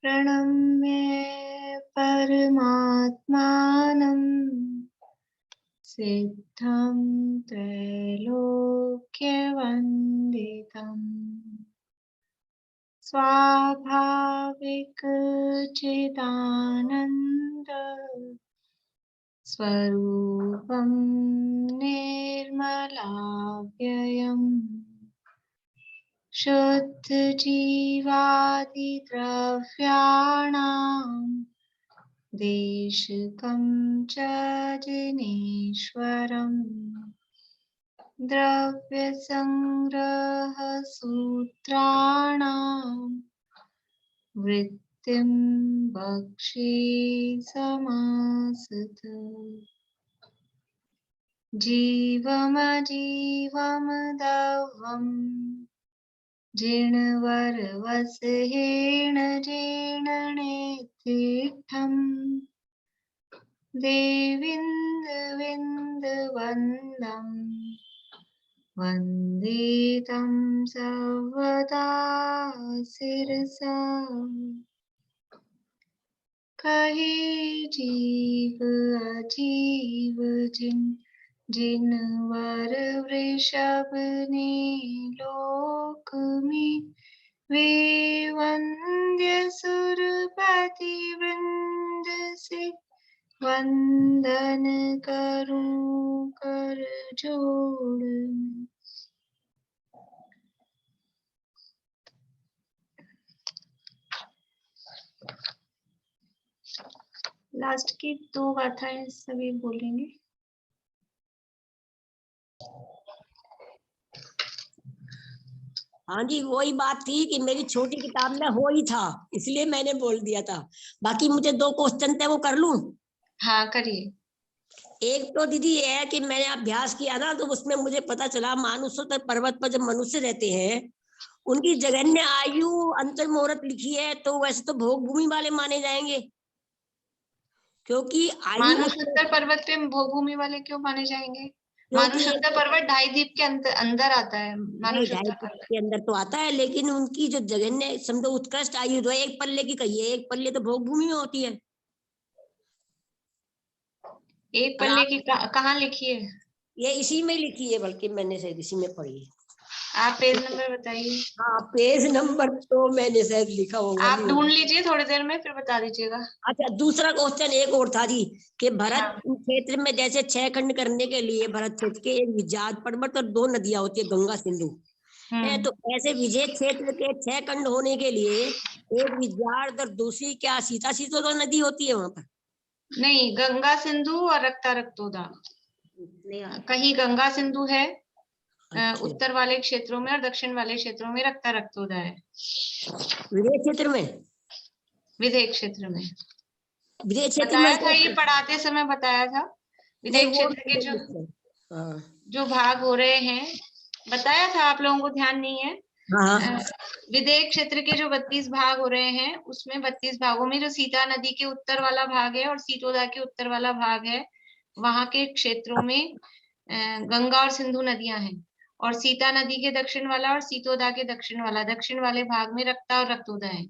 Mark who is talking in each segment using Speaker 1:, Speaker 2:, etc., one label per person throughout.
Speaker 1: प्रणम्य परमात्मानं सिद्धं त्रैलोक्यवन्दितम् स्वाभाविक चिदानन्द स्वरूपं निर्मलाव्ययम् शुद्ध जीवादिद्रव्याणां देशकं च जिनेश्वरम् द्रव्यसंग्रह सूत्राणां वृत्तिं भक्षे समासत जीवमजीवमदवम् जिणवरवसहेण जीर्णनेत्थिष्ठम् देविन्दविन्दवन्दम् वन्दे तं सर्वदा शिरसा कहे जीव अजीव जिनवर वृषभ ने लोक में वे वंद्य सुरपति वृंद से वंदन करूं कर जोड़। लास्ट की 2 गाथाएं सभी बोलेंगे।
Speaker 2: हाँ जी, वही बात थी कि मेरी छोटी किताब में हो ही था, इसलिए मैंने बोल दिया था। बाकी मुझे 2 क्वेश्चन थे, वो कर लूं? हाँ करिए। एक तो दीदी ये है कि मैंने अभ्यास किया ना, तो उसमें मुझे पता चला मानसोत्तर पर्वत पर जब मनुष्य रहते हैं उनकी जघन्य आयु अंतर्मुहूर्त लिखी है, तो वैसे तो भोग भूमि वाले माने जाएंगे, क्योंकि
Speaker 1: मानसोत्तर पर्वत पे भोग भूमि वाले क्यों माने जाएंगे? मानसोत्तर पर्वत 2.5 द्वीप के अंदर आता है। मानसोत्तर पर्वत
Speaker 2: के अंदर तो आता है, लेकिन उनकी जो जघन्य समझो उत्कृष्ट आयु जो है 1 पल्ले की कही है, 1 पल्ले तो भोग भूमि में होती है।
Speaker 1: 1 पल्ले की कहाँ लिखी है?
Speaker 2: ये इसी में लिखी है, बल्कि मैंने शायद इसी में पढ़ी है।
Speaker 1: आप पेज नंबर बताइए।
Speaker 2: हाँ, पेज नंबर तो मैंने शायद लिखा होगा,
Speaker 1: आप ढूंढ लीजिए थोड़ी देर में, फिर बता दीजिएगा।
Speaker 2: अच्छा, दूसरा क्वेश्चन एक और था जी कि भरत क्षेत्र में जैसे 6 खंड करने के लिए भरत क्षेत्र के एक विजात पर्वत और 2 नदियां होती है, गंगा सिंधु है, तो ऐसे विजय क्षेत्र के 6 खंड होने के लिए एक विजात और दूसरी क्या सीता तो नदी होती है वहां पर?
Speaker 1: नहीं, गंगा सिंधु और रक्ता रक्तोदा। कहीं गंगा सिंधु है उत्तर वाले क्षेत्रों में, और दक्षिण वाले क्षेत्रों में रक्ता रक्तोदा है।
Speaker 2: विजय क्षेत्र में,
Speaker 1: विजय क्षेत्र में
Speaker 2: बताया
Speaker 1: था, ये पढ़ाते समय बताया था। विजय क्षेत्र के जो भाग हो रहे हैं बताया था, आप लोगों को ध्यान नहीं है। विदेह क्षेत्र के जो 32 भाग हो रहे हैं, उसमें 32 भागों में जो सीता नदी के उत्तर वाला भाग है और सीतोदा के उत्तर वाला भाग है, वहां के क्षेत्रों में गंगा और सिंधु नदियां हैं, और सीता नदी के दक्षिण वाला और सीतोदा के दक्षिण वाले भाग में रक्ता और रक्तोदा है।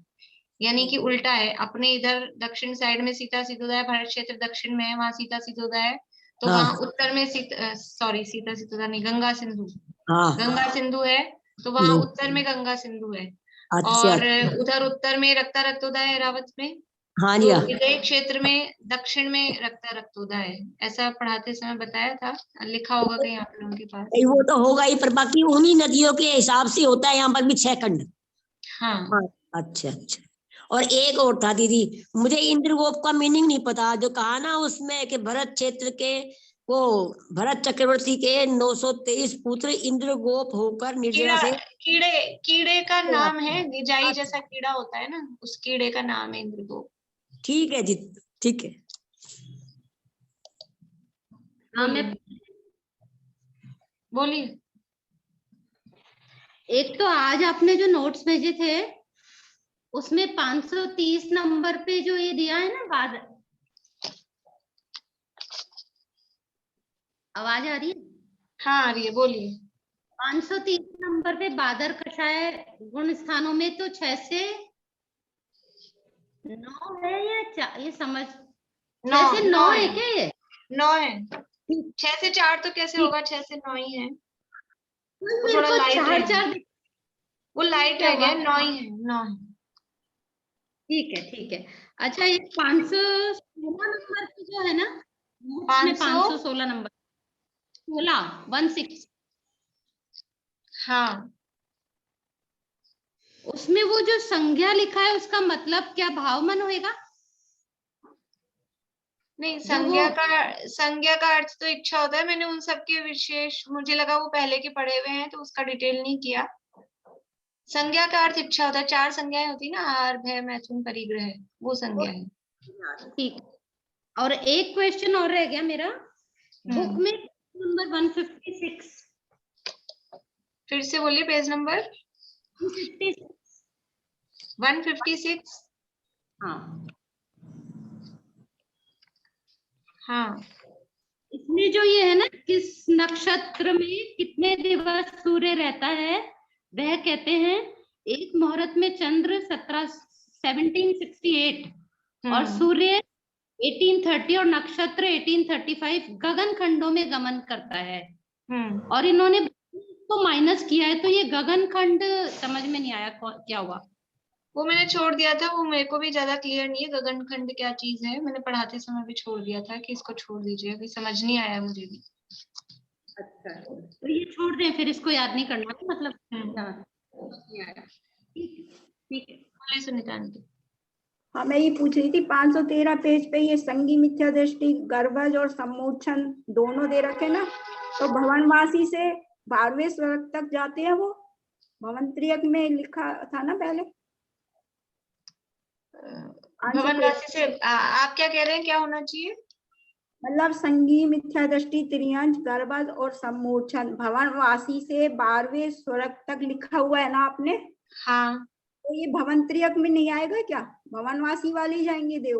Speaker 1: यानी कि उल्टा है, अपने इधर दक्षिण साइड में सीता सितोदा है, भरत क्षेत्र दक्षिण में है, वहां सीता सितोदा है, तो वहां उत्तर में सीता सितोदा नहीं, गंगा सिंधु है, तो वहां उत्तर में गंगा सिंधु है। और उधर उत्तर में रक्ता रक्तोदा है एरावत में। हाँ जी, तो विजय क्षेत्र में दक्षिण में रक्ता रक्तोदा है। ऐसा पढ़ाते समय बताया था, लिखा होगा कहीं आप लोगों के पास।
Speaker 2: वो तो होगा ही, पर बाकी उन्हीं नदियों के हिसाब से होता है यहाँ पर भी 6 खंड। हाँ, अच्छा। और एक और था दीदी, मुझे इंद्रगोप का मीनिंग नहीं पता, जो कहा ना उसमें कि भरत क्षेत्र के वो भरत चक्रवर्ती के 923 पुत्र इंद्रगोप होकर निर्जला से
Speaker 1: कीड़े का नाम है, गिजाई जैसा कीड़ा होता है ना, उस कीड़े का नाम है इंद्रगोप।
Speaker 2: ठीक है जी, ठीक है।
Speaker 1: बोलिए।
Speaker 3: एक तो आज आपने जो नोट्स भेजे थे उसमें 530 नंबर पे जो ये दिया है ना, आवाज आ रही है?
Speaker 1: हाँ आ रही है, बोलिए।
Speaker 3: 530 नंबर पे बादर कषाय गुण स्थानों में तो 6 से 9 है या ये समझ
Speaker 1: 9
Speaker 3: से 9 है क्या? ये
Speaker 1: 9 है। 6 से 4 तो कैसे होगा, 6 से 9 ही है। वो थोड़ा लाइट रह गया, वो लाइट रह गया, 9 ही है, 9 है।
Speaker 3: ठीक है ठीक है। अच्छा ये 516 नंबर पे जो है ना, 516 नंबर 16
Speaker 1: हाँ,
Speaker 3: उसमें वो जो संज्ञा लिखा है उसका मतलब क्या भावमन होएगा?
Speaker 1: नहीं, संज्ञा का अर्थ तो इच्छा होता है। मैंने उन सबके विशेष, मुझे लगा वो पहले के पढ़े हुए हैं तो उसका डिटेल नहीं किया। संज्ञा का अर्थ इच्छा होता है। 4 संज्ञाएं होती ना, आहार, भय, मैथुन, परिग्रह, वो संज्ञा है।
Speaker 3: ठीक। और एक क्वेश्चन और रह गया मेरा, बुक में नंबर 156।
Speaker 1: फिर से बोलिए, पेज नंबर 156।
Speaker 3: हाँ
Speaker 1: हाँ,
Speaker 3: इसमें जो ये है ना, किस नक्षत्र में कितने दिवस सूर्य रहता है, वह कहते हैं एक मुहूर्त में चंद्र 1768 और सूर्य 1830 और नक्षत्र 1835 गगन खंडों में गमन करता है। और इन्होंने तो माइनस किया है, तो ये गगन खंड समझ में नहीं आया क्या हुआ।
Speaker 1: वो मैंने छोड़ दिया था, वो मेरे को भी ज्यादा क्लियर नहीं है गगन खंड क्या चीज है। मैंने पढ़ाते समय भी छोड़ दिया था कि इसको छोड़ दीजिए, अभी समझ नहीं आया मुझे भी।
Speaker 3: अच्छा, तो ये छोड़ दें, फिर इसको याद नहीं करना, मतलब ठीक है।
Speaker 1: सुनिता,
Speaker 4: हाँ मैं ये पूछ रही थी 513 पेज पे ये संगी मिथ्या दृष्टि, गर्भज और सम्मोचन दोनों दे रखे ना, तो भवनवासी से 12वें स्वर्ग तक जाते हैं वो, भवंत्रियक में लिखा था ना पहले।
Speaker 1: भवनवासी से आप क्या कह रहे हैं, क्या होना चाहिए?
Speaker 4: मतलब संगी मिथ्या दृष्टि, त्रियंश, गर्भज और सम्मोचन भवनवासी से 12वें स्वर्ग तक लिखा हुआ है ना आपने।
Speaker 1: हाँ,
Speaker 4: तो ये भवंत्रियक में नहीं आएगा क्या? भवनवासी वाले ही जाएंगे देव।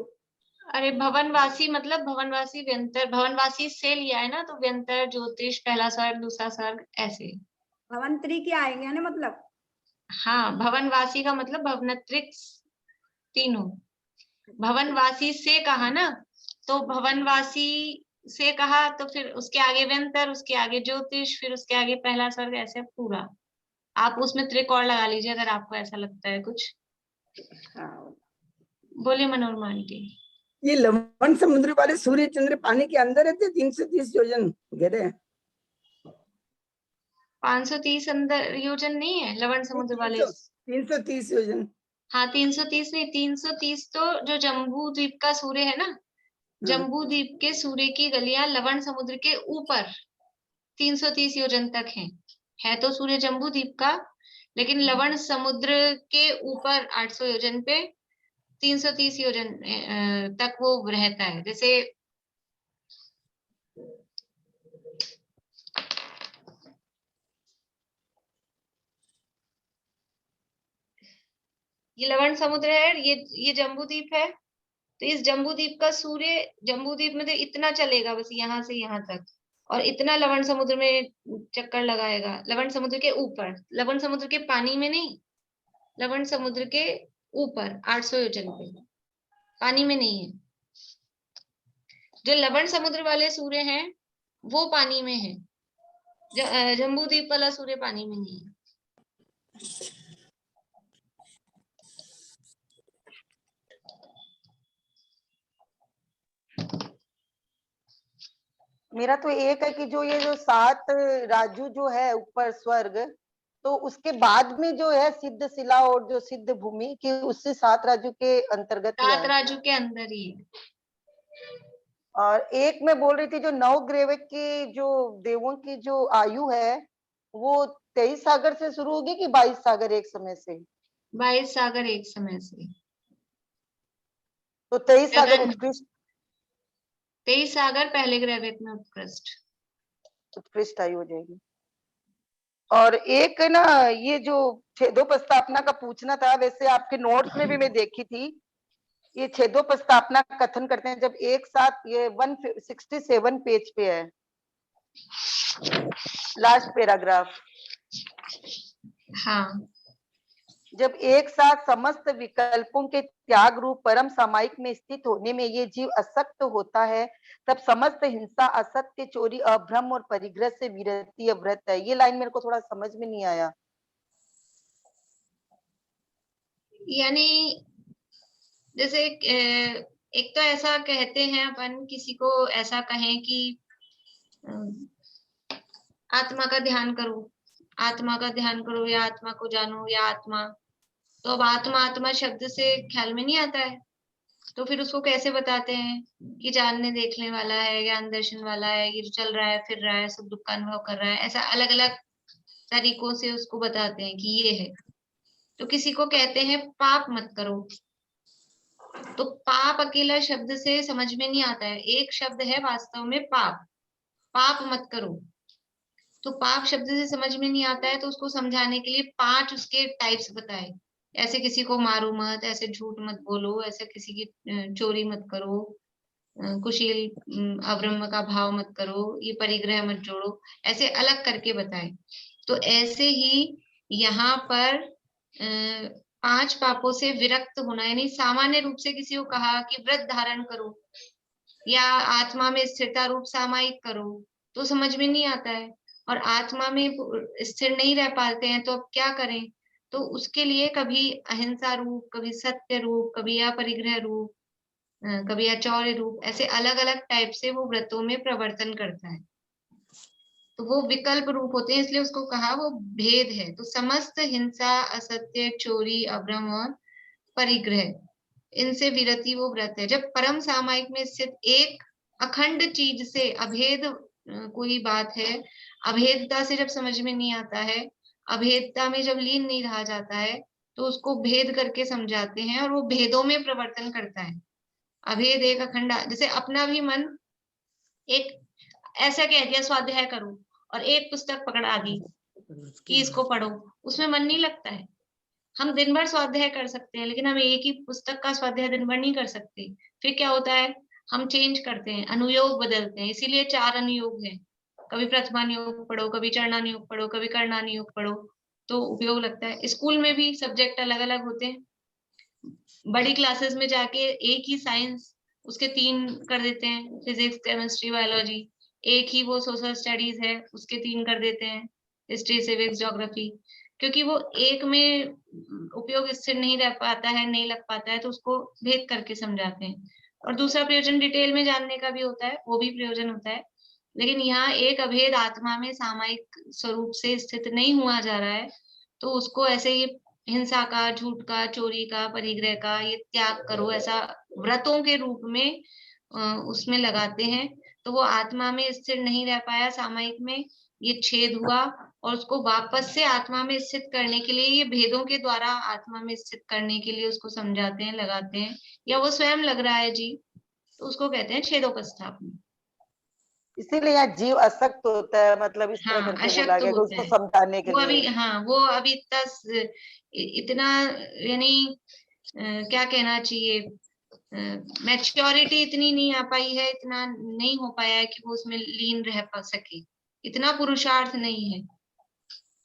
Speaker 1: अरे भवनवासी मतलब भवनवासी व्यंतर, भवनवासी से लिया है ना, तो व्यंतर, ज्योतिष, पहला स्वर्ग, दूसरा स्वर्ग, ऐसे
Speaker 4: भवंत्री के आएंगे ना मतलब।
Speaker 1: हाँ, भवनवासी का मतलब भवनत्रिक तीनों। भवनवासी से कहा ना, तो भवनवासी से कहा तो फिर उसके आगे व्यंतर, उसके आगे ज्योतिष, फिर उसके आगे पहला स्वर्ग, ऐसे पूरा। आप उसमें त्रिक और लगा लीजिए अगर आपको ऐसा लगता है कुछ।
Speaker 4: हाँ।
Speaker 1: बोलिए मनोरमा आंटी।
Speaker 5: ये लवण समुद्र वाले सूर्य चंद्र पानी के अंदर रहते 330 योजन गहरे।
Speaker 1: 530 अंदर योजन नहीं है लवण समुद्र वाले।
Speaker 5: 330 योजन।
Speaker 1: हाँ, 330 नहीं, 330 तो जो जम्बू द्वीप का सूर्य है ना, जम्बू द्वीप के सूर्य की गलियां लवण समुद्र के ऊपर 330 योजन तक है तो सूर्य जम्बू द्वीप का, लेकिन लवण समुद्र के ऊपर 800 योजन पे 330 योजन तक वो रहता है। जैसे ये लवण समुद्र है, ये जम्बू द्वीप है, तो इस जम्बू द्वीप का सूर्य जम्बू द्वीप में तो इतना चलेगा बस यहाँ से यहाँ तक, और इतना लवण समुद्र में चक्कर लगाएगा। लवण समुद्र के ऊपर, लवण समुद्र के पानी में नहीं, लवण समुद्र के ऊपर 800 योजन पे, पानी में नहीं है। जो लवण समुद्र वाले सूर्य हैं वो पानी में है, जम्बू द्वीप वाला सूर्य पानी में नहीं है।
Speaker 6: मेरा तो एक है कि जो ये जो 7 राजू जो है ऊपर स्वर्ग, तो उसके बाद में जो है सिद्ध शिला और जो सिद्ध भूमि की, उससे 7 राजू के अंतर्गत
Speaker 1: 7 राजू के अंदर ही है।
Speaker 6: और एक मैं बोल रही थी जो 9 ग्रह की जो देवों की जो आयु है वो 23 सागर से शुरू होगी कि 22 सागर एक समय से?
Speaker 1: 22 सागर एक समय से।
Speaker 6: तो 23 सागर उत्कृष्ट,
Speaker 1: 23 सागर पहले ग्रह में
Speaker 6: उत्कृष्ट आयु हो जाएगी। और एक ना ये जो छेदोपस्थापना का पूछना था, वैसे आपके नोट्स में भी मैं देखी थी, ये छेदोपस्थापना कथन करते हैं जब एक साथ, ये 167 पेज पे है, लास्ट पैराग्राफ।
Speaker 1: हाँ,
Speaker 6: जब एक साथ समस्त विकल्पों के त्याग रूप परम सामायिक में स्थित होने में ये जीव असक्त होता है, तब समस्त हिंसा, असत्य, चोरी, अभ्रम और परिग्रह से विरति व्रत है। ये लाइन मेरे को थोड़ा समझ में नहीं आया।
Speaker 1: यानी जैसे एक तो ऐसा कहते हैं अपन, किसी को ऐसा कहें कि आत्मा का ध्यान करो, आत्मा का ध्यान करो, या आत्मा को जानो, या आत्मा, तो अब आत्मा आत्मा शब्द से ख्याल में नहीं आता है, तो फिर उसको कैसे बताते हैं कि जानने देखने वाला है, ज्ञान दर्शन वाला है, ये जो चल रहा है, फिर रहा है, सुख दुख का अनुभव कर रहा है, ऐसा अलग अलग तरीकों से उसको बताते हैं कि ये है। तो किसी को कहते हैं पाप मत करो, तो पाप अकेला शब्द से समझ में नहीं आता है, एक शब्द है वास्तव में पाप, पाप मत करो। तो पाप शब्द से समझ में नहीं आता है, तो उसको समझाने के लिए 5 उसके टाइप्स बताए। ऐसे किसी को मारो मत, ऐसे झूठ मत बोलो, ऐसे किसी की चोरी मत करो, कुशील अब्रह्म का भाव मत करो, ये परिग्रह मत जोड़ो, ऐसे अलग करके बताए। तो ऐसे ही यहाँ पर 5 पापों से विरक्त होना, यानी सामान्य रूप से किसी को कहा कि व्रत धारण करो या आत्मा में स्थिरता रूप सामायिक करो, तो समझ में नहीं आता है, और आत्मा में स्थिर नहीं रह पाते हैं, तो अब क्या करें? तो उसके लिए कभी अहिंसा रूप, कभी सत्य रूप, कभी अपरिग्रह रूप, कभी अचौर्य रूप, ऐसे अलग अलग टाइप से वो व्रतों में प्रवर्तन करता है। तो वो विकल्प रूप होते हैं, इसलिए उसको कहा वो भेद है। तो समस्त हिंसा, असत्य, चोरी, अभ्रम और परिग्रह, इनसे विरति वो व्रत है। जब परम सामायिक में स्थित एक अखंड चीज से अभेद कोई बात है, अभेदता से जब समझ में नहीं आता है, अभेदता में जब लीन नहीं रहा जाता है, तो उसको भेद करके समझाते हैं, और वो भेदों में प्रवर्तन करता है। अभेद एक अखंड, जैसे अपना भी मन एक ऐसा कह दिया स्वाध्याय करो, और एक पुस्तक पकड़ा दी कि इसको पढ़ो, उसमें मन नहीं लगता है। हम दिन भर स्वाध्याय कर सकते हैं, लेकिन हम एक ही पुस्तक का स्वाध्याय दिन भर नहीं कर सकते। फिर क्या होता है, हम चेंज करते हैं, अनुयोग बदलते हैं। इसीलिए 4 अनुयोग हैं, कभी प्रथमानुयोग पढ़ो, कभी चरणानुयोग पढ़ो, कभी कर्णानुयोग पढ़ो, तो उपयोग लगता है। स्कूल में भी सब्जेक्ट अलग अलग होते हैं, बड़ी क्लासेस में जाके एक ही साइंस उसके 3 कर देते हैं, फिजिक्स, केमिस्ट्री, बायोलॉजी। एक ही वो सोशल स्टडीज है, उसके 3 कर देते हैं, हिस्ट्री, सिविक्स, ज्योग्राफी, क्योंकि वो एक में उपयोग स्थिर नहीं रह पाता है, नहीं लग पाता है, तो उसको भेद करके समझाते हैं। और दूसरा प्रयोजन डिटेल में जानने का भी होता है, वो भी प्रयोजन होता है, लेकिन यहाँ एक अभेद आत्मा में सामायिक स्वरूप से स्थित नहीं हुआ जा रहा है, तो उसको ऐसे ही हिंसा का, झूठ का, चोरी का, परिग्रह का ये त्याग करो, ऐसा व्रतों के रूप में उसमें लगाते हैं। तो वो आत्मा में स्थिर नहीं रह पाया, सामायिक में ये छेद हुआ, और उसको वापस से आत्मा में स्थित करने के लिए ये भेदों के द्वारा आत्मा में स्थित करने के लिए उसको समझाते हैं, लगाते हैं, या वो स्वयं लग रहा है जी, तो उसको कहते हैं छेदोपस्थापन।
Speaker 6: इसीलिए यहाँ जीव अशक्त होता है, मतलब इस तरह करके बोला गया उसको समझाने के लिए।
Speaker 1: वो अभी इतना यानी क्या कहना चाहिए, मैच्योरिटी इतनी नहीं आ पाई है, इतना नहीं हो पाया है कि वो उसमें लीन रह पा सके, इतना पुरुषार्थ नहीं है।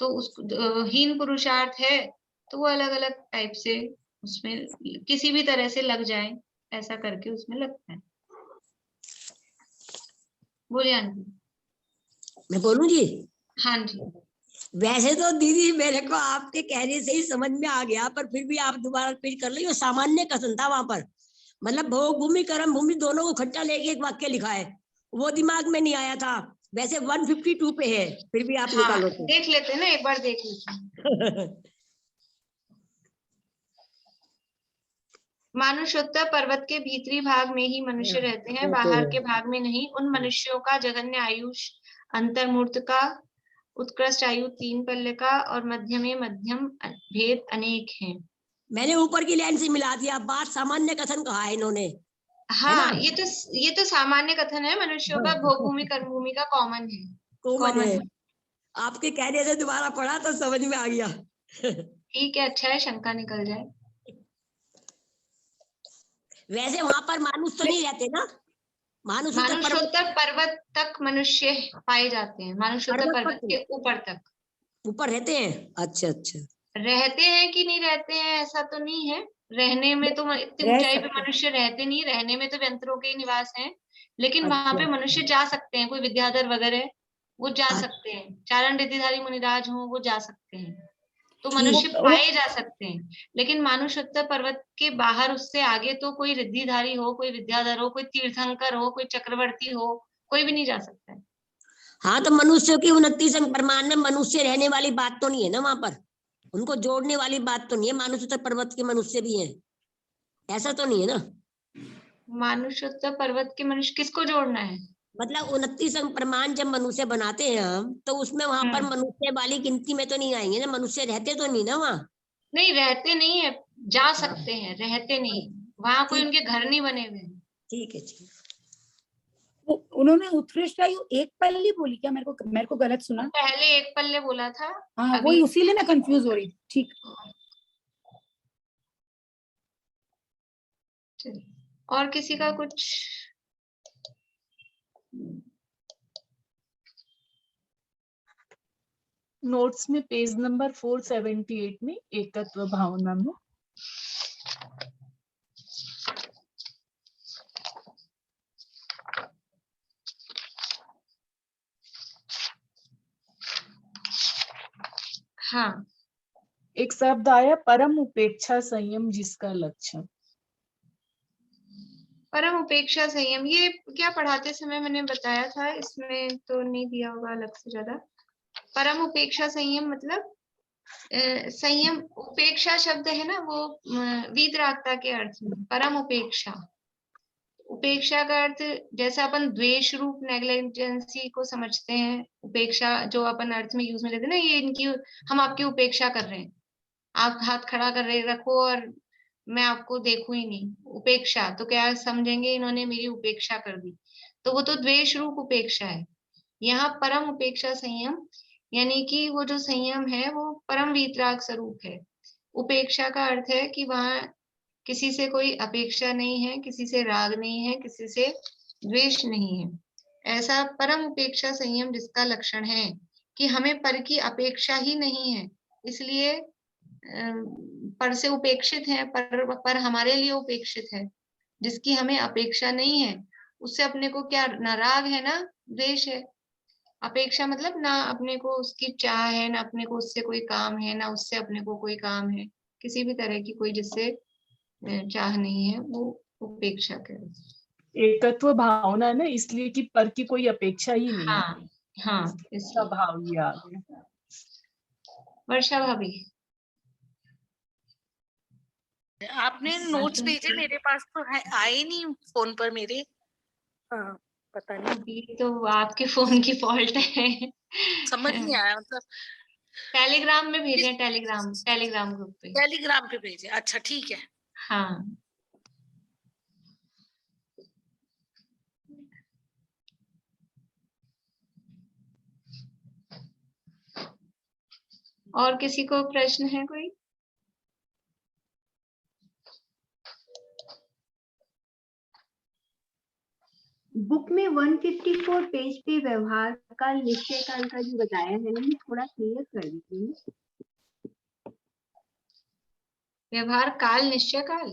Speaker 1: तो उस हीन पुरुषार्थ है, तो वो अलग अलग टाइप से उसमें किसी भी तरह से लग जाए, ऐसा करके उसमें लगता है। बोलिए आंटी।
Speaker 2: मैं बोलूं जी?
Speaker 1: हाँ जी।
Speaker 2: वैसे तो दीदी मेरे को आपके कहने से ही समझ में आ गया, पर फिर भी आप दोबारा रिपीट कर लो। सामान्य कथन था वहां पर, मतलब भोग भूमि कर्म भूमि दोनों को इकट्ठा लेके एक वाक्य लिखा है, वो दिमाग में नहीं आया था। वैसे 152 पे है, फिर भी आप निकालो तो।
Speaker 1: देख लेते हैं ना, एक बार देख लेते। मानुषोत्तर पर्वत के भीतरी भाग में ही मनुष्य रहते हैं, बाहर के भाग में नहीं। उन मनुष्यों का जघन्य आयुष अंतर्मूर्त का, उत्कृष्ट आयु 3 पल्ले का, और मध्य में मध्यम भेद अनेक हैं।
Speaker 2: मैंने ऊपर की लाइन से मिला दिया, बात सामान्य कथन कहा है इन्होंने।
Speaker 1: हाँ, ये तो सामान्य कथन है, मनुष्यों का भोग भूमि कर्म भूमि का कॉमन है, कॉमन है।
Speaker 2: आपके कहने से दोबारा पढ़ा तो समझ में आ गया।
Speaker 1: ठीक है, अच्छा है, शंका निकल जाए।
Speaker 2: वैसे वहां पर मानुष तो नहीं रहते ना?
Speaker 1: मानुषोत्तर पर्वत तक मनुष्य पाए जाते हैं, मानुषोत्तर पर्वत के ऊपर तक
Speaker 2: ऊपर रहते हैं। अच्छा अच्छा।
Speaker 1: रहते हैं कि नहीं रहते हैं ऐसा तो नहीं है। रहने में तो इतनी ऊंचाई पे मनुष्य रहते नहीं, रहने में तो यंत्रों के ही निवास हैं, लेकिन वहां पे मनुष्य जा सकते हैं। कोई विद्याधर वगैरह वो जा सकते हैं, चारण रिद्धिधारी मुनिराज हो वो जा सकते हैं, तो मनुष्य पाए जा सकते हैं। लेकिन मानुषोत्तर पर्वत के बाहर उससे आगे तो कोई रिद्धिधारी हो, कोई विद्याधर हो, कोई तीर्थंकर हो, कोई चक्रवर्ती हो, कोई भी नहीं जा सकता है।
Speaker 2: हाँ, तो मनुष्य की 29 अंग प्रमाण में मनुष्य रहने वाली बात तो नहीं है ना वहां पर, उनको जोड़ने वाली बात तो नहीं है। मानुषोत्तर पर्वत के मनुष्य भी हैं, ऐसा तो नहीं है ना।
Speaker 1: मानुषोत्तर पर्वत के मनुष्य किसको जोड़ना है?
Speaker 2: मतलब 29 अंग प्रमाण जब मनुष्य बनाते हैं हम, तो उसमें वहां पर मनुष्य वाली गिनती में तो नहीं आएंगे ना, मनुष्य रहते तो नहीं ना वहाँ।
Speaker 1: नहीं रहते नहीं है, जा सकते हैं, रहते नहीं, वहां कोई उनके घर नहीं बने हुए।
Speaker 2: ठीक है, ठीक।
Speaker 7: उन्होंने उत्कृष्ट आयु एक पल्ली बोली क्या? मेरे को गलत सुना?
Speaker 1: पहले एक पल्ले बोला था।
Speaker 7: हाँ, वही उसी लिए मैं कंफ्यूज हो रही। ठीक,
Speaker 1: और किसी का कुछ?
Speaker 8: नोट्स में पेज नंबर 478 में एकत्व भावना में
Speaker 1: हाँ,
Speaker 8: एक शब्द आया परम उपेक्षा संयम जिसका लक्षण।
Speaker 1: परम उपेक्षा संयम, ये क्या पढ़ाते समय मैंने बताया था, इसमें तो नहीं दिया होगा अलग से ज्यादा। परम उपेक्षा संयम मतलब संयम, उपेक्षा शब्द है ना वो वीतरागता के अर्थ में। परम उपेक्षा, उपेक्षा का अर्थ जैसा अपन द्वेष रूप नेग्लिजेंसी को समझते हैं, उपेक्षा जो अपन अर्थ में यूज में लेते हैं ना, ये इनकी, हम आपकी उपेक्षा कर रहे हैं, आप हाथ खड़ा कर रहे रखो और मैं आपको देखूं ही नहीं, उपेक्षा। तो क्या समझेंगे, इन्होंने मेरी उपेक्षा कर दी, तो वो तो द्वेष रूप उपेक्षा है। यहाँ परम उपेक्षा संयम यानी कि वो जो संयम है वो परम वीतराग स्वरूप है। उपेक्षा का अर्थ है कि वहां किसी से कोई अपेक्षा नहीं है, किसी से राग नहीं है, किसी से द्वेष नहीं है। ऐसा परम उपेक्षा संयम जिसका लक्षण है कि हमें पर की अपेक्षा ही नहीं है, इसलिए पर से उपेक्षित है, पर हमारे लिए उपेक्षित है। जिसकी हमें अपेक्षा नहीं है उससे अपने को क्या, ना राग है ना द्वेष है। अपेक्षा मतलब ना अपने को उसकी चाह है, ना अपने को उससे कोई काम है, ना उससे अपने को कोई काम है, किसी भी तरह की कोई जिससे चाह नहीं है, वो उपेक्षा करे।
Speaker 8: एकत्व भावना ना, इसलिए कि पर की कोई अपेक्षा ही नहीं है।
Speaker 1: हाँ, हाँ,
Speaker 8: इसका भाव ये आ गया।
Speaker 1: वर्षा भाभी,
Speaker 9: आपने नोट्स भेजे, मेरे पास तो है, आए नहीं फोन पर मेरे।
Speaker 8: हाँ, पता नहीं,
Speaker 1: अभी तो आपके फोन की फॉल्ट है।
Speaker 9: समझ नहीं आया, मतलब
Speaker 1: टेलीग्राम में भेजे, टेलीग्राम ग्रुप पे,
Speaker 9: टेलीग्राम पे भेजे। अच्छा ठीक है।
Speaker 1: हाँ। और किसी को प्रश्न है कोई?
Speaker 4: बुक में 154 पेज पे व्यवहार काल निश्चय काल का जो बताया है ना, थोड़ा क्लियर कर दीजिए।
Speaker 1: व्यवहार काल निश्चय काल,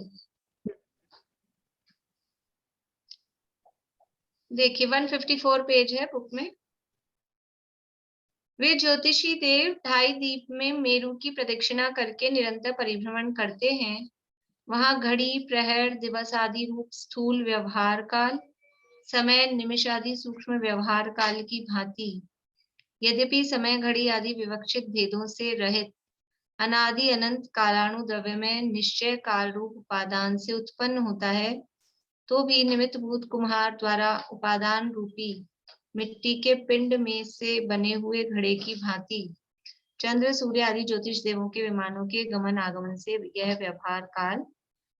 Speaker 1: देखिए 154 पेज है बुक में। वे ज्योतिषी देव 2.5 दीप में मेरु की प्रदक्षिणा करके निरंतर परिभ्रमण करते हैं। वहां घड़ी, प्रहर, दिवस आदि रूप स्थूल व्यवहार काल, समय, निमिष आदि सूक्ष्म व्यवहार काल की भांति, यद्यपि समय, घड़ी आदि विवक्षित भेदों से रहित अनादि अनंत कालाणु द्रव्य में निश्चय काल रूप उपादान से उत्पन्न होता है, तो भी निमित्त भूत कुम्हार द्वारा उपादान रूपी मिट्टी के पिंड में से बने हुए घड़े की भांति चंद्र, सूर्य आदि ज्योतिष देवों के विमानों के गमन आगमन से यह व्यवहार काल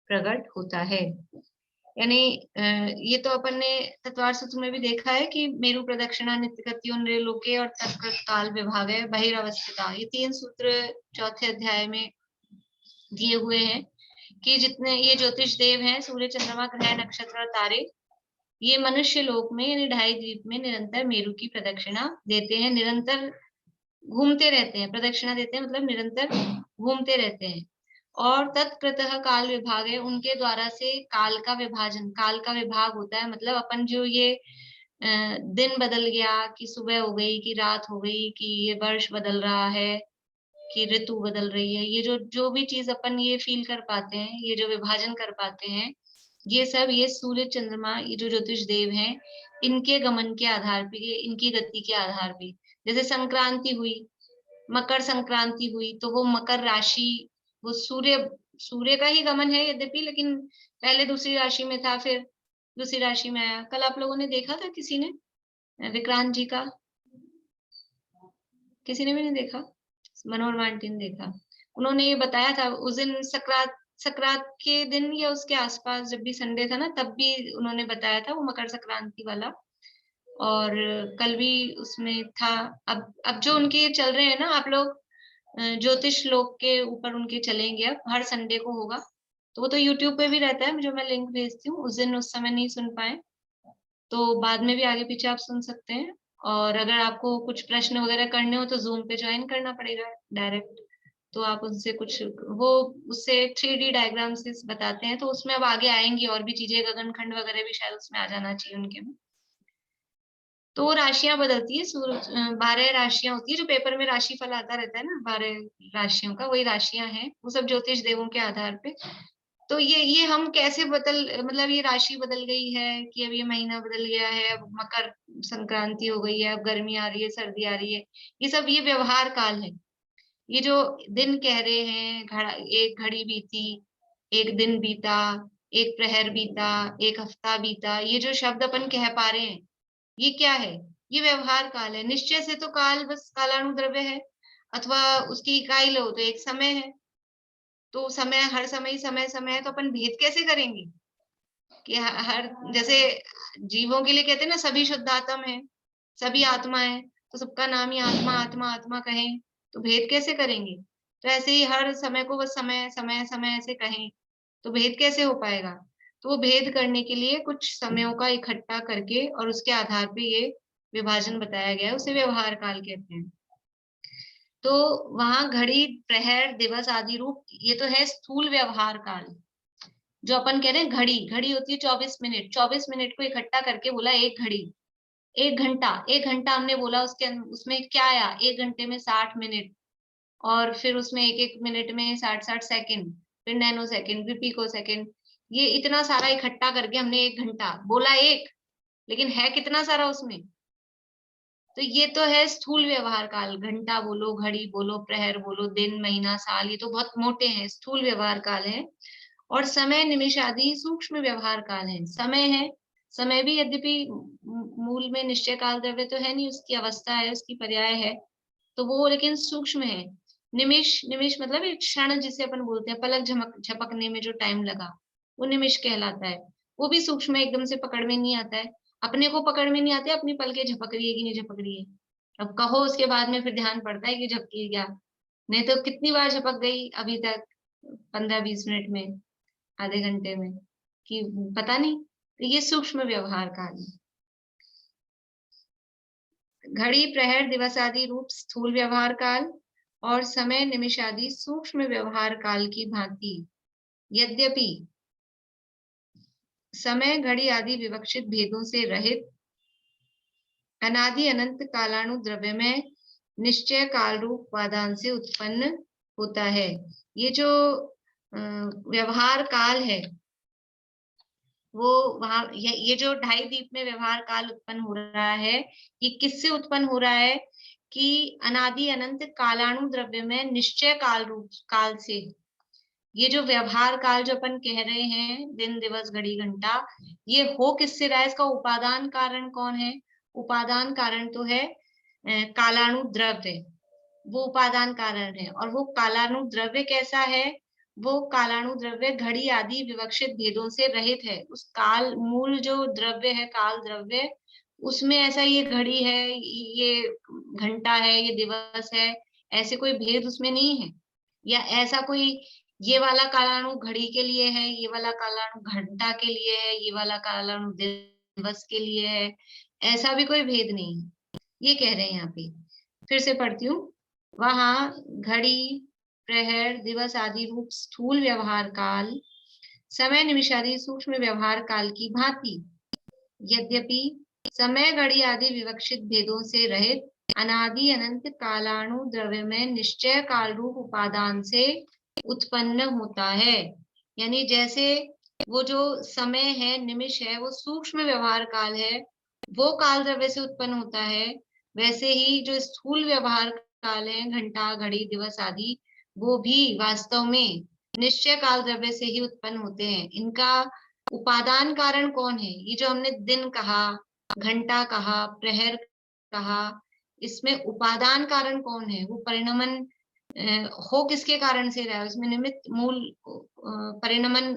Speaker 1: प्रकट होता है। यानी ये तो अपन ने तत्वार सूत्र में भी देखा है कि मेरु प्रदक्षिणा, नित्यगत्यो, नृलोके और तत्कृत काल विभाग है, बहिरवस्थिता, ये 3 सूत्र चौथे अध्याय में दिए हुए हैं कि जितने ये ज्योतिष देव हैं, सूर्य, चंद्रमा, ग्रह, नक्षत्र और तारे, ये मनुष्य लोक में यानी 2.5 द्वीप में निरंतर मेरु की प्रदक्षिणा देते हैं, निरंतर घूमते रहते हैं। प्रदक्षिणा देते हैं मतलब निरंतर घूमते रहते हैं। और तत्कृतः काल विभाग है, उनके द्वारा से काल का विभाजन, काल का विभाग होता है। मतलब अपन जो ये दिन बदल गया, कि सुबह हो गई, कि रात हो गई, कि ये वर्ष बदल रहा है, कि ऋतु बदल रही है, ये जो भी चीज अपन ये फील कर पाते हैं, ये जो विभाजन कर पाते हैं, ये सब ये सूर्य चंद्रमा, ये जो ज्योतिष देव हैं, इनके गमन के आधार पे, इनकी गति के आधार पे। जैसे संक्रांति हुई, मकर संक्रांति हुई, तो वो मकर राशि, वो सूर्य का ही गमन है यद्यपि, लेकिन पहले दूसरी राशि में था, फिर दूसरी राशि में आया। कल आप लोगों ने देखा था, किसी ने विक्रांत जी का, किसी ने भी नहीं देखा? मनोरमा आंटी ने देखा। उन्होंने ये बताया था उस दिन सकरात के दिन या उसके आसपास, जब भी संडे था ना, तब भी उन्होंने बताया था वो मकर संक्रांति वाला। और कल भी उसमें था। अब जो उनके चल रहे हैं ना, आप लोग ज्योतिष लोक के ऊपर उनके चलेंगे, अब हर संडे को होगा, तो वो तो यूट्यूब पे भी रहता है, जो मैं लिंक भेजती हूँ। उस दिन उस समय नहीं सुन पाए तो बाद में भी आगे पीछे आप सुन सकते हैं। और अगर आपको कुछ प्रश्न वगैरह करने हो तो जूम पे ज्वाइन करना पड़ेगा डायरेक्ट, तो आप उनसे कुछ, वो उससे 3D डायग्राम से बताते हैं, तो उसमें अब आगे आएंगी और भी चीजें, गगनखंड वगैरह भी शायद उसमें आ जाना चाहिए उनके में। तो राशियां बदलती है, 12 राशियां होती है, जो पेपर में राशिफल आता रहता है ना, 12 राशियों का, वही राशियां हैं, वो सब ज्योतिष देवों के आधार पे। तो ये हम कैसे मतलब ये राशि बदल गई है, कि अब ये महीना बदल गया है, अब मकर संक्रांति हो गई है, अब गर्मी आ रही है, सर्दी आ रही है, ये सब ये व्यवहार काल है। ये जो दिन कह रहे हैं, एक घड़ी बीती, एक दिन बीता, एक प्रहर बीता, एक हफ्ता बीता, ये जो शब्द अपन कह पा रहे हैं, ये क्या है? ये व्यवहार काल है। निश्चय से तो काल बस कालानुद्रव्य है, अथवा उसकी इकाई लो तो एक समय है। तो समय, हर समय ही समय समय है, तो अपन भेद कैसे करेंगे कि हर, जैसे जीवों के लिए कहते हैं ना, सभी शुद्ध आत्म है, सभी आत्मा है, तो सबका नाम ही आत्मा आत्मा आत्मा कहें, तो भेद कैसे करेंगे? तो ऐसे ही हर समय को बस समय समय समय ऐसे कहें, तो भेद कैसे हो पाएगा? तो वो भेद करने के लिए कुछ समयों का इकट्ठा करके और उसके आधार पे ये विभाजन बताया गया है, उसे व्यवहार काल कहते हैं। तो वहां घड़ी, प्रहर, दिवस आदि रूप, ये तो है स्थूल व्यवहार काल। जो अपन कह रहे हैं घड़ी होती है 24 मिनट, 24 मिनट को इकट्ठा करके बोला एक घड़ी। एक घंटा हमने बोला, उसमें क्या आया? एक घंटे में 60 मिनट, और फिर उसमें एक एक मिनट में 60 सेकंड, फिर नैनो सेकंड, फिर पिको सेकंड, ये इतना सारा इकट्ठा करके हमने एक घंटा बोला एक, लेकिन है कितना सारा उसमें? तो ये तो है स्थूल व्यवहार काल। घंटा बोलो, घड़ी बोलो, प्रहर बोलो, दिन, महीना, साल, ये तो बहुत मोटे हैं, स्थूल व्यवहार काल है। और समय, निमिष आदि सूक्ष्म व्यवहार काल है। समय है, समय भी यद्यपि मूल में निश्चय काल द्रव्य तो है नहीं, उसकी अवस्था है, उसकी पर्याय है, तो वो लेकिन सूक्ष्म है। निमिष मतलब एक क्षण, जिसे अपन बोलते हैं, पलक झपकने में जो टाइम लगा, वो निमिष कहलाता है। वो भी सूक्ष्म है, एकदम से पकड़ में नहीं आता है, अपने को पकड़ में नहीं आते, अपनी पलकें झपक रही है कि नहीं झपक रही है। अब कहो उसके बाद में फिर ध्यान पड़ता है कि झपकी क्या, नहीं तो कितनी बार झपक गई अभी तक, 15-20 मिनट में, आधे घंटे में, कि पता नहीं। तो ये सूक्ष्म व्यवहार काल है। घड़ी, प्रहर, दिवस आदि रूप स्थूल व्यवहार काल, और समय, निमिष आदि सूक्ष्म व्यवहार काल की भांति। यद्यपि समय, घड़ी आदि विवक्षित भेदों से रहित अनादि अनंत कालाणु द्रव्य में निश्चय काल रूप उपादान से उत्पन्न होता है। ये जो व्यवहार काल है, वो वहां ये जो 2.5 दीप में व्यवहार काल उत्पन्न हो रहा है, ये किससे उत्पन्न हो रहा है? कि अनादि अनंत कालाणु द्रव्य में निश्चय काल रूप काल से। ये जो व्यवहार काल जो अपन कह रहे हैं, दिन, दिवस, घड़ी, घंटा, ये हो किससे रहा है? इसका उपादान कारण कौन है? उपादान कारण तो है कालाणु द्रव्य, वो उपादान कारण है। और वो कालाणु द्रव्य कैसा है? वो कालाणु द्रव्य घड़ी आदि विवक्षित भेदों से रहित है। उस काल मूल जो द्रव्य है, काल द्रव्य, उसमें ऐसा ये घड़ी है, ये घंटा है, ये दिवस है, ऐसे कोई भेद उसमें नहीं है। या ऐसा कोई ये वाला कालाणु घड़ी के लिए है, ये वाला कालाणु घंटा के लिए है, ये वाला कालाणु दिवस के लिए है, ऐसा भी कोई भेद नहीं है। ये कह रहे हैं यहाँ पे। फिर से पढ़ती हूँ। वहां घड़ी, प्रहर दिवस आदि रूप स्थूल व्यवहार काल समय निमिष आदि सूक्ष्म व्यवहार काल की भांति, यद्यपि समय घड़ी आदि विवक्षित भेदों से रहित अनादि अनंत कालाणु द्रव्य में निश्चय काल रूप उपादान से उत्पन्न होता है। यानी जैसे वो जो समय है, निमिष है, वो सूक्ष्म व्यवहार काल है, वो काल द्रव्य से उत्पन्न होता है, वैसे ही जो स्थूल व्यवहार काल है, घंटा घड़ी दिवस आदि, वो भी वास्तव में निश्चय काल द्रव्य से ही उत्पन्न होते हैं। इनका उपादान कारण कौन है? ये जो हमने दिन कहा, घंटा कहा, प्रहर कहा, इसमें उपादान कारण कौन है? वो परिणमन हो किसके कारण से रहा है? उसमें निमित्त मूल परिणमन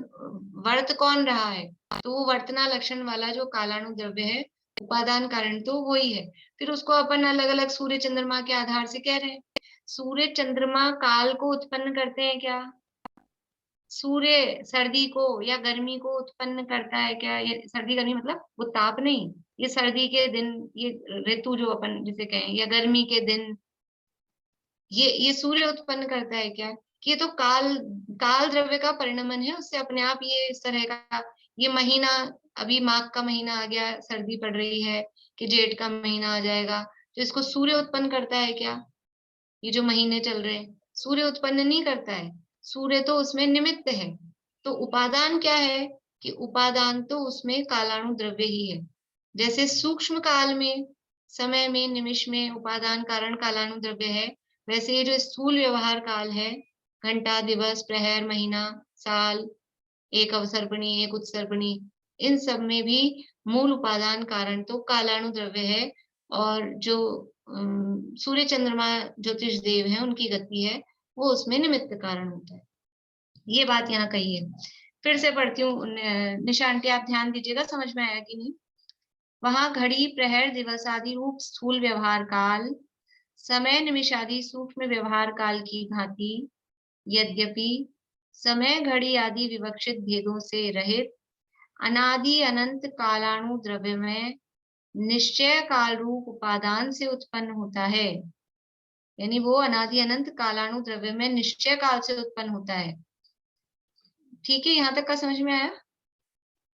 Speaker 1: वर्त कौन रहा है? तो वो वर्तना लक्षण वाला जो कालाणु द्रव्य है, उपादान कारण तो वही है। फिर उसको अपन अलग अलग सूर्य चंद्रमा के आधार से कह रहे हैं। सूर्य चंद्रमा काल को उत्पन्न करते हैं क्या? सूर्य सर्दी को या गर्मी को उत्पन्न करता है क्या? ये सर्दी गर्मी मतलब वो ताप नहीं, ये सर्दी के दिन, ये ऋतु जो अपन जिसे कहें, या गर्मी के दिन, ये सूर्य उत्पन्न करता है क्या? ये तो काल द्रव्य का परिणमन है, उससे अपने आप ये इस तरह का, ये महीना, अभी माघ का महीना आ गया, सर्दी पड़ रही है, कि जेठ का महीना आ जाएगा, तो इसको सूर्य उत्पन्न करता है क्या? ये जो महीने चल रहे हैं, सूर्य उत्पन्न नहीं करता है, सूर्य तो उसमें निमित्त है। तो उपादान क्या है? कि उपादान तो उसमें कालाणु द्रव्य ही है। जैसे सूक्ष्म काल में, समय में, निमिष में उपादान कारण कालाणु द्रव्य है, वैसे ये जो स्थूल व्यवहार काल है, घंटा दिवस प्रहर महीना साल, एक अवसर्पणी एक उत्सर्पणी, इन सब में भी मूल उपादान कारण तो कालाणु द्रव्य है। और जो सूर्य चंद्रमा ज्योतिष देव है, उनकी गति है, वो उसमें निमित्त कारण होता है। ये बात यहाँ कही है। फिर से पढ़ती हूँ, निशा आंटी आप ध्यान दीजिएगा, समझ में आया कि नहीं। वहां घड़ी प्रहर दिवस आदि रूप स्थूल व्यवहार काल समय निमिष आदि सूक्ष्म व्यवहार काल की भांति, यद्यपि समय घड़ी आदि विवक्षित भेदों से रहित अनादि अनंत कालाणु द्रव्य में निश्चय काल रूप उपादान से उत्पन्न होता है। यानी वो अनादि अनंत कालाणु द्रव्य में निश्चय काल से उत्पन्न होता है। ठीक है, यहां तक का समझ में आया?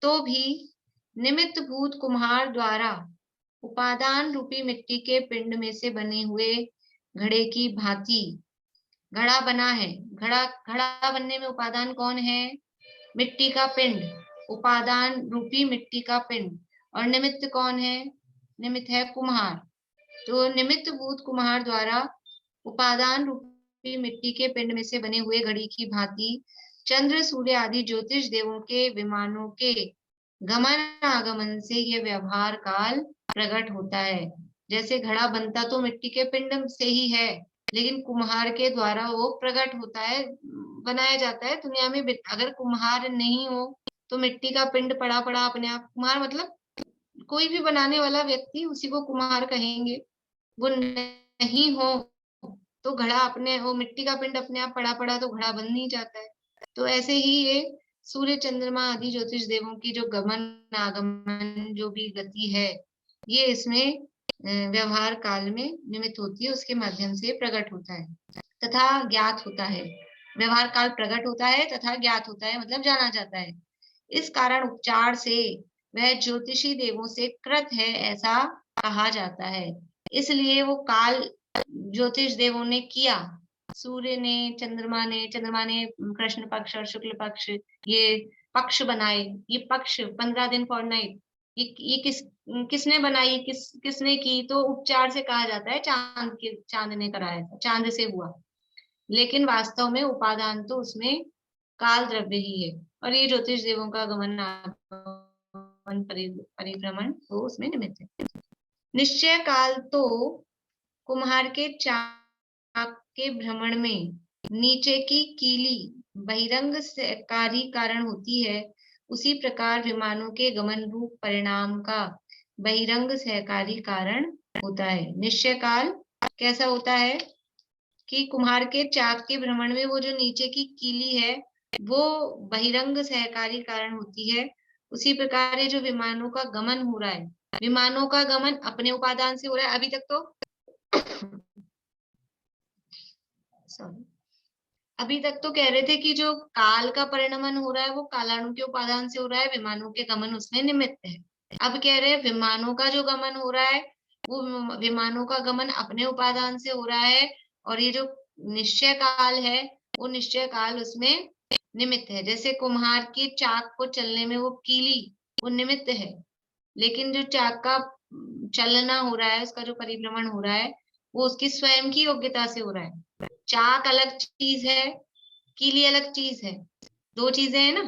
Speaker 1: तो भी निमित्त भूत कुम्हार द्वारा उपादान रूपी मिट्टी के पिंड में से बने हुए घड़े की भांति घड़ा बना है। घड़ा बनने में उपादान कौन है? मिट्टी का पिंड, उपादान रूपी मिट्टी का पिंड। और निमित्त कौन है? निमित्त है कुम्हार। तो निमित्त भूत कुम्हार द्वारा उपादान रूपी मिट्टी के पिंड में से बने हुए घड़ी की भांति चंद्र सूर्य आदि ज्योतिष देवों के विमानों के गमन आगमन से यह व्यवहार काल प्रकट होता है। जैसे घड़ा बनता तो मिट्टी के पिंड से ही है, लेकिन कुम्हार के द्वारा वो प्रकट होता है, बनाया जाता है। दुनिया में अगर कुम्हार नहीं हो तो मिट्टी का पिंड पड़ा पड़ा अपने आप, कुम्हार मतलब कोई भी बनाने वाला व्यक्ति, उसी को कुम्हार कहेंगे। वो नहीं हो तो घड़ा अपने, वो मिट्टी का पिंड अपने आप पड़ा पड़ा तो घड़ा बन नहीं जाता है। तो ऐसे ही ये सूर्य चंद्रमा आदि ज्योतिष देवों की जो गमन आगमन जो भी गति है, ये इसमें व्यवहार काल में निमित्त होती है, उसके माध्यम से प्रकट होता है तथा ज्ञात होता है। व्यवहार काल प्रकट होता है तथा ज्ञात होता है, मतलब जाना जाता है। इस कारण उपचार से वह ज्योतिषी देवों से कृत है ऐसा कहा जाता है। इसलिए वो काल ज्योतिष देवों ने किया, सूर्य ने, चंद्रमा ने कृष्ण पक्ष और शुक्ल पक्ष, ये पक्ष बनाए। ये पक्ष 15 दिन फॉरनाइट, ये किसने बनाई, किसने की? तो उपचार से कहा जाता है चांद ने कराया था, चांद से हुआ। लेकिन वास्तव में उपादान तो उसमें काल द्रव्य ही है। और ये ज्योतिष देवों का गमन परिभ्रमण तो उसमें निमित्त है। निश्चय काल तो कुम्हार के चाक के भ्रमण में नीचे की कीली बहिरंग सहकारी कारण होती है, उसी प्रकार विमानों के गमन रूप परिणाम का बहिरंग सहकारी कारण होता है। निश्चय काल कैसा होता है कि कुम्हार के चाक के भ्रमण में वो जो नीचे की कीली है वो बहिरंग सहकारी कारण होती है। उसी प्रकार जो विमानों का गमन हो रहा है, विमानों का गमन अपने उपादान से हो रहा है। अभी तक तो अभी तक तो कह रहे थे कि जो काल का परिणमन हो रहा है वो कालाणु के उपादान से हो रहा है, विमानों के गमन उसमें निमित्त है। अब कह रहे हैं विमानों का जो गमन हो रहा है वो विमानों का गमन अपने उपादान से हो रहा है, और ये जो निश्चय काल है वो निश्चय काल उसमें निमित्त है। जैसे कुम्हार की चाक को चलने में वो कीली वो निमित्त है, लेकिन जो चाक का चलना हो रहा है, उसका जो परिभ्रमण हो रहा है वो उसकी स्वयं की योग्यता से हो रहा है। चाक अलग चीज है, कीली अलग चीज है, दो चीजें हैं ना।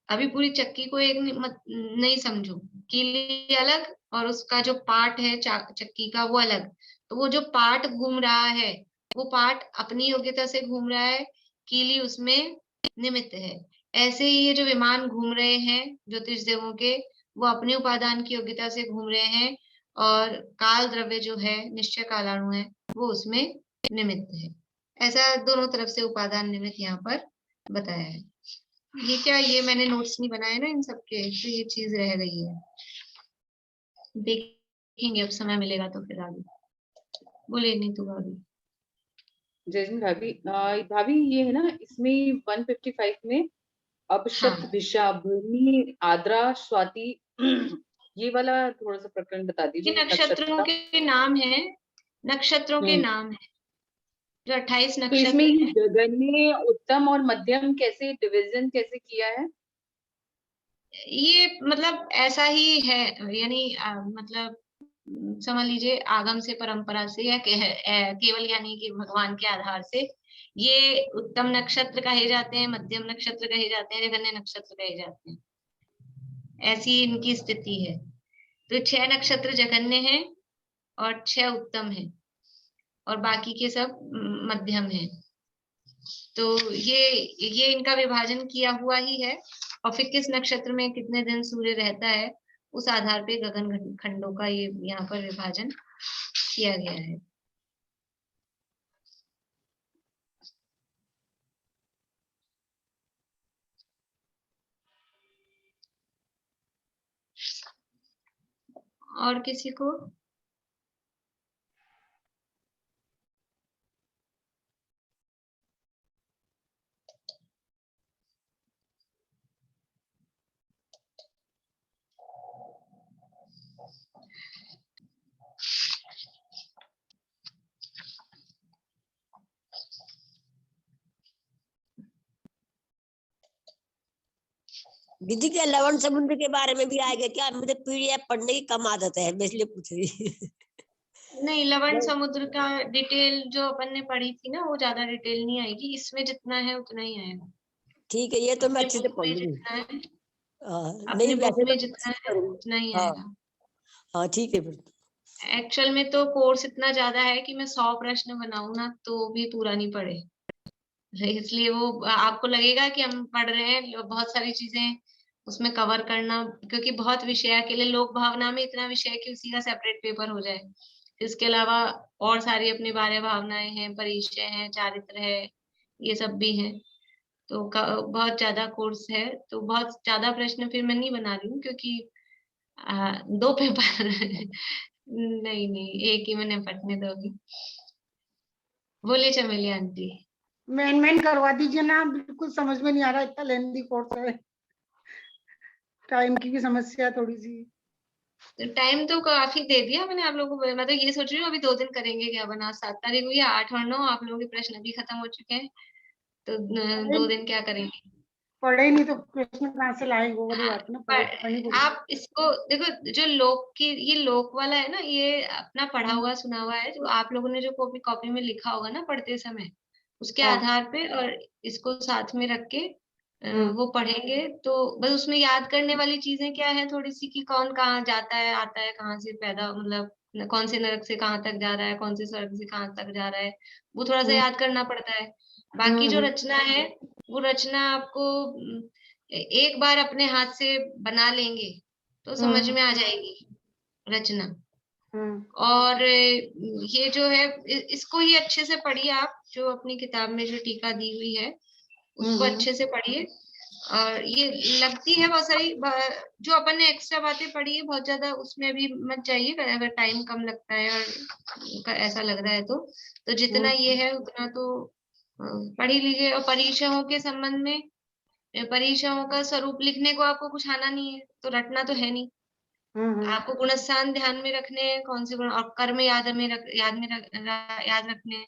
Speaker 1: अभी पूरी चक्की को एक नहीं समझो, कीली अलग और उसका जो पार्ट है चक्की का वो अलग। तो वो जो पार्ट घूम रहा है वो पार्ट अपनी योग्यता से घूम रहा है, कीली उसमें निमित्त है। ऐसे ही ये जो विमान घूम रहे हैं ज्योतिष देवों के, वो अपने उपादान की योग्यता से घूम रहे हैं, और काल द्रव्य जो है निश्चय कालाणु है वो उसमें निमित्त है। ऐसा दोनों तरफ से उपादान निमित्त यहाँ पर बताया है। ये क्या, ये मैंने नोट्स नहीं बनाए ना इन सबके, तो ये चीज रह गई है, देखेंगे अब समय मिलेगा तो फिर आगे। बोले नहीं तो भाभी।
Speaker 10: जैस्मिन भाभी, भाभी ये है ना इसमें 155 में अपशत, दिशा, भूमि, आद्रा, स्वाति, ये वाला थोड़ा सा प्रकरण बता दीजिए।
Speaker 1: नक्षत्रों के नाम है, नक्षत्रों के नाम है जो 28 नक्षत्र।
Speaker 10: तो इसमें गगन्य, उत्तम और मध्यम कैसे डिवीजन कैसे किया है?
Speaker 1: ये मतलब ऐसा ही है, यानी मतलब समझ लीजिए आगम से परंपरा से या केवल यानी कि भगवान के आधार से ये उत्तम नक्षत्र कहे जाते हैं, मध्यम नक्षत्र कहे जाते हैं, जघन्य नक्षत्र कहे जाते हैं, ऐसी इनकी स्थिति है। तो 6 नक्षत्र जघन्य हैं और 6 उत्तम हैं और बाकी के सब मध्यम हैं। तो ये इनका विभाजन किया हुआ ही है, और फिर किस नक्षत्र में कितने दिन सूर्य रहता है उस आधार पे गगन खंडों का ये यहाँ पर विभाजन किया गया है। और किसी को?
Speaker 2: दीदी क्या लवण समुद्र के बारे में भी आएगा क्या? मुझे पीडीएफ पढ़ने की कम आदत है, मैं इसलिए पूछ रही।
Speaker 1: नहीं, लवण समुद्र का डिटेल जो अपन ने पढ़ी थी ना वो ज्यादा डिटेल नहीं आएगी, इसमें जितना है उतना ही आएगा।
Speaker 2: ठीक है, ये तो मैं अच्छे से पढ़ लूंगी।
Speaker 1: अपने बुक में जितना है उतना ही आएगा।
Speaker 2: हाँ ठीक है। फिर
Speaker 1: एक्चुअल में तो कोर्स इतना ज्यादा है कि मैं 100 प्रश्न बनाऊं ना तो भी पूरा नहीं पढ़े, इसलिए वो आपको लगेगा कि हम पढ़ रहे हैं बहुत सारी चीजें उसमें कवर करना, क्योंकि बहुत विषय के लिए लोक भावना में इतना विषय कि उसी का सेपरेट पेपर हो जाए। इसके अलावा और सारी अपनी बाह्य भावनाएं हैं, परिचय है, चारित्र है, ये सब भी हैं। तो बहुत ज्यादा कोर्स है, तो बहुत ज्यादा प्रश्न फिर मैं नहीं बना रही हूँ, क्योंकि 2 पेपर नहीं एक ही में निपटने दोगी। बोलिए चमेली आंटी।
Speaker 11: मेन करवा दीजिए ना, बिल्कुल समझ में नहीं आ रहा, इतना लेंथी कोर्स है, टाइम की भी समस्या थोड़ी सी।
Speaker 1: टाइम तो काफी दे दिया मैंने आप लोगों को, मैं तो ये सोच रही हूँ अभी 2 दिन करेंगे क्या बना, 7 तारीख हुई है, 8 और 9 आप लोगों के प्रश्न अभी खत्म हो चुके हैं, तो 2 दिन क्या करेंगे?
Speaker 11: पढ़े नहीं तो प्रश्न कहाँ से लाएंगे, वो वाली बात ना।
Speaker 1: आप इसको देखो, जो लोक की ये लोक वाला है ना, ये अपना पढ़ा हुआ सुना हुआ है, जो आप लोगों ने जो कॉपी में लिखा होगा ना पढ़ते समय, उसके आधार पे और इसको साथ में रख के वो पढ़ेंगे। तो बस उसमें याद करने वाली चीजें क्या है थोड़ी सी, कि कौन कहाँ जाता है आता है, कहाँ से पैदा, मतलब कौन से नरक से कहाँ तक जा रहा है, कौन से स्वर्ग से कहाँ तक जा रहा है, वो थोड़ा सा याद करना पड़ता है। बाकी जो रचना है वो रचना आपको एक बार अपने हाथ से बना लेंगे तो समझ में आ जाएगी रचना। और ये जो है इसको ही अच्छे से पढ़िए आप, जो अपनी किताब में जो टीका दी हुई है उसको अच्छे से पढ़िए। और ये लगती है बहुत सारी, जो अपन ने एक्स्ट्रा बातें पढ़ी है बहुत ज्यादा उसमें अभी मत जाइए, अगर टाइम कम लगता है और ऐसा लग रहा है तो जितना ये है उतना तो पढ़ ही लीजिए। और परीक्षाओं के संबंध में, परीक्षाओं का स्वरूप लिखने को आपको कुछ आना नहीं है तो रटना तो है नहीं। आपको गुणस्थान ध्यान में रखने हैं, कौन से गुण, और कर्म याद रखने हैं।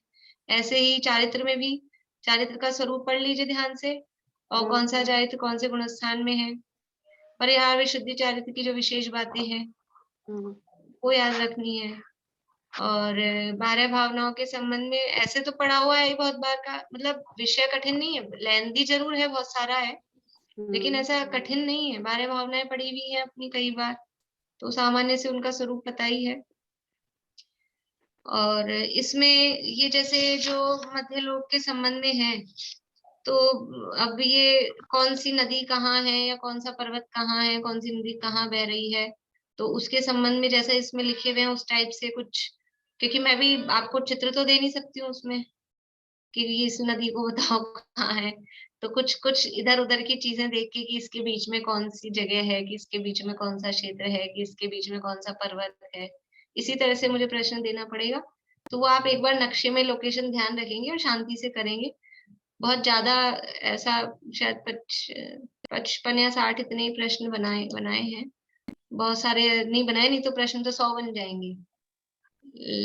Speaker 1: ऐसे ही चारित्र में भी चारित्र का स्वरूप पढ़ लीजिए ध्यान से, और कौन सा चारित्र कौन से गुणस्थान में है। परिहार विशुद्धि चारित्र की जो विशेष बातें हैं वो याद रखनी है। और 12 भावनाओं के संबंध में ऐसे तो पढ़ा हुआ है बहुत बार का, मतलब विषय कठिन नहीं है, लेंदी जरूर है, बहुत सारा है, लेकिन ऐसा कठिन नहीं है। 12 भावनाएं पढ़ी हुई है अपनी कई बार, तो सामान्य से उनका स्वरूप पता ही है। और इसमें ये जैसे जो मध्य लोक के संबंध में है, तो अब ये कौन सी नदी कहाँ है या कौन सा पर्वत कहाँ है, कौन सी नदी कहाँ बह रही है, तो उसके संबंध में जैसा इसमें लिखे हुए हैं उस टाइप से कुछ, क्योंकि मैं भी आपको चित्र तो दे नहीं सकती हूँ उसमें कि इस नदी को बताओ कहाँ है, तो कुछ कुछ इधर उधर की चीजें देख के कि इसके बीच में कौन सी जगह है, कि इसके बीच में कौन सा क्षेत्र है, कि इसके बीच में कौन सा पर्वत है, इसी तरह से मुझे प्रश्न देना पड़ेगा। तो वो आप एक बार नक्शे में लोकेशन ध्यान रखेंगे और शांति से करेंगे। बहुत ज्यादा ऐसा शायद 55 या 60 इतने ही प्रश्न बनाए हैं, बहुत सारे नहीं बनाए, नहीं तो प्रश्न तो 100 बन जाएंगे,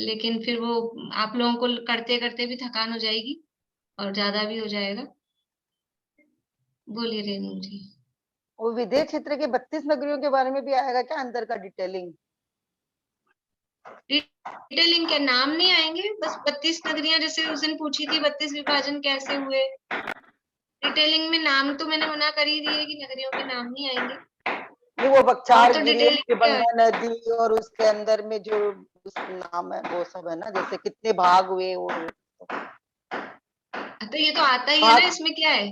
Speaker 1: लेकिन फिर वो आप लोगों को करते करते भी थकान हो जाएगी और ज्यादा भी हो जाएगा। बोलिए रेणु जी।
Speaker 6: वो विदेश क्षेत्र के 32 नगरियों के बारे में भी आएगा क्या अंदर का डिटेलिंग?
Speaker 1: डिटेलिंग के नाम नहीं आएंगे, बस 32 नगरियां जैसे उस दिन पूछी थी 32 विभाजन कैसे हुए, डिटेलिंग में नाम तो मैंने मना कर ही दिए कि नगरियों के नाम नहीं आएंगे।
Speaker 6: नहीं, वो बख्तियार
Speaker 1: तो
Speaker 6: गिरी, गंगा नदी और उसके अंदर में जो नाम है वो सब है ना, जैसे कितने भाग हुए, और
Speaker 1: तो ये तो आता ही है ना, इसमें क्या है।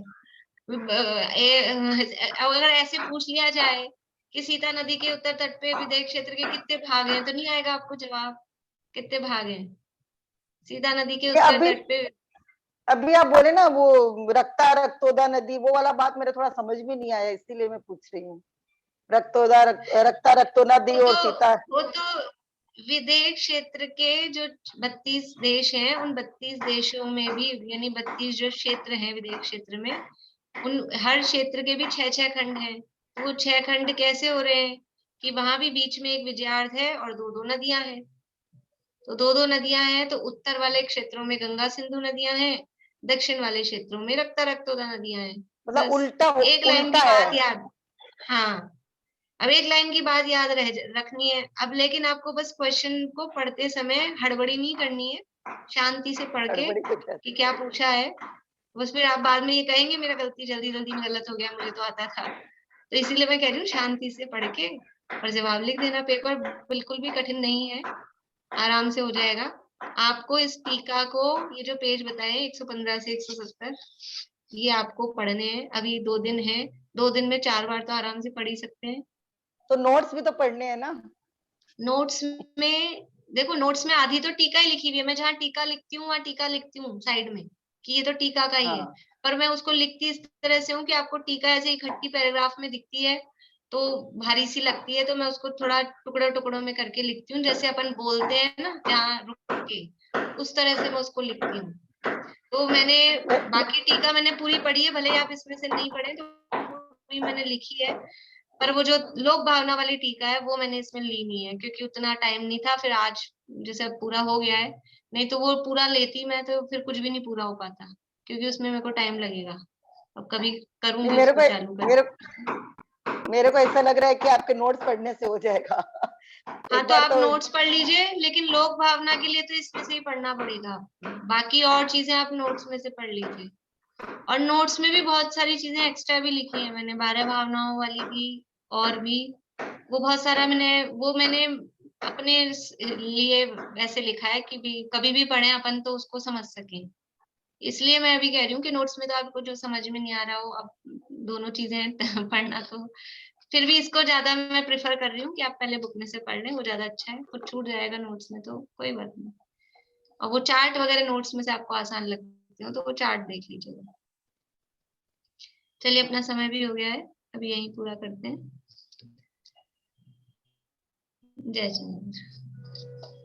Speaker 1: अगर ऐसे पूछ लिया जाए कि सीता नदी के उत्तर तट पे विदेश क्षेत्र के कितने भाग हैं, तो नहीं आएगा आपको जवाब कितने भाग हैं सीता नदी के उत्तर तट पे।
Speaker 6: अभी आप बोले ना वो रक्तोदा नदी, वो वाला बात मेरे थोड़ा समझ में नहीं आया, इसीलिए मैं पूछ रही हूँ। रक्तो नदी और सीता,
Speaker 1: वो तो विदेश क्षेत्र के जो 32 देश हैं, उन 32 देशों में भी, यानी 32 जो क्षेत्र हैं विदेश क्षेत्र में, उन हर क्षेत्र के भी 6-6 खंड हैं। तो वो 6 खंड कैसे हो रहे हैं कि वहां भी बीच में एक विजयार्थ है और 2-2 नदियां हैं। तो 2-2 नदियां हैं, तो उत्तर वाले क्षेत्रों में गंगा सिंधु नदियां हैं, दक्षिण वाले क्षेत्रों में रक्तोदा नदियां हैं।
Speaker 6: मतलब उल्टा
Speaker 1: एक लाइन की बात याद, हाँ अब एक लाइन की बात याद रखनी है अब, लेकिन आपको बस क्वेश्चन को पढ़ते समय हड़बड़ी नहीं करनी है, शांति से पढ़ के कि क्या पूछा है, बस फिर आप बाद में ये कहेंगे मेरा जल्दी में गलत हो गया, मुझे तो आता था। तो इसीलिए मैं कह रही हूँ शांति से पढ़ के और जवाब लिख देना। पेपर बिल्कुल भी कठिन नहीं है, आराम से हो जाएगा। आपको इस टीका को, ये जो पेज बताए 115 से 170, ये आपको पढ़ने हैं। अभी 2 दिन है, 2 दिन में 4 बार तो आराम से पढ़ ही सकते हैं।
Speaker 6: तो नोट्स भी तो पढ़ने हैं ना।
Speaker 1: नोट्स में देखो, नोट्स में आधी तो टीका ही लिखी हुई है, मैं जहाँ टीका लिखती हूँ वहां टीका लिखती हूँ साइड में कि ये तो टीका का ही है, पर मैं उसको लिखती इस तरह से हूँ कि आपको टीका ऐसे इकट्ठी पैराग्राफ में दिखती है तो भारी सी लगती है, तो मैं उसको थोड़ा टुकड़ों टुकड़ों में करके लिखती हूँ, जैसे अपन बोलते हैं ना जहाँ रुक के, उस तरह से मैं उसको लिखती हूँ। तो मैंने बाकी टीका मैंने पूरी पढ़ी है, भले आप इसमें से नहीं पढ़े, तो पूरी मैंने लिखी है, पर वो जो लोक भावना वाली टीका है वो मैंने इसमें ली नहीं है, क्योंकि उतना टाइम नहीं था। फिर आज जैसे पूरा हो गया है, नहीं तो वो पूरा लेती मैं तो फिर कुछ भी नहीं पूरा हो पाता, क्योंकि उसमें मेरे को टाइम लगेगा। अब कभी करूंगी उसको चालू
Speaker 6: मेरे को ऐसा लग रहा है कि आपके नोट्स पढ़ने से हो जाएगा।
Speaker 1: हाँ तो आप नोट्स पढ़ लीजिए, लेकिन लोक भावना के लिए तो इसमें से ही पढ़ना पड़ेगा, बाकी और चीजें आप नोट्स में से पढ़ लीजिए। और नोट्स में भी बहुत सारी चीजें एक्स्ट्रा भी लिखी है मैंने, 12 भावनाओं वाली भी, और भी वो बहुत सारा मैंने अपने लिए वैसे लिखा है कि भी कभी भी पढ़े अपन तो उसको समझ सके। इसलिए मैं अभी कह रही हूँ कि नोट्स में तो आपको जो समझ में नहीं आ रहा हो, अब दोनों चीजें पढ़ना, तो फिर भी इसको ज्यादा मैं प्रेफर कर रही हूँ कि आप पहले बुक में से पढ़ लें, वो ज्यादा अच्छा है। कुछ छूट जाएगा नोट्स में तो कोई बात नहीं, और वो चार्ट वगैरह नोट्स में से आपको आसान लगते हो तो वो चार्ट देख लीजिएगा। चलिए अपना समय भी हो गया है, अभी यहीं पूरा करते हैं। जय चंद्र।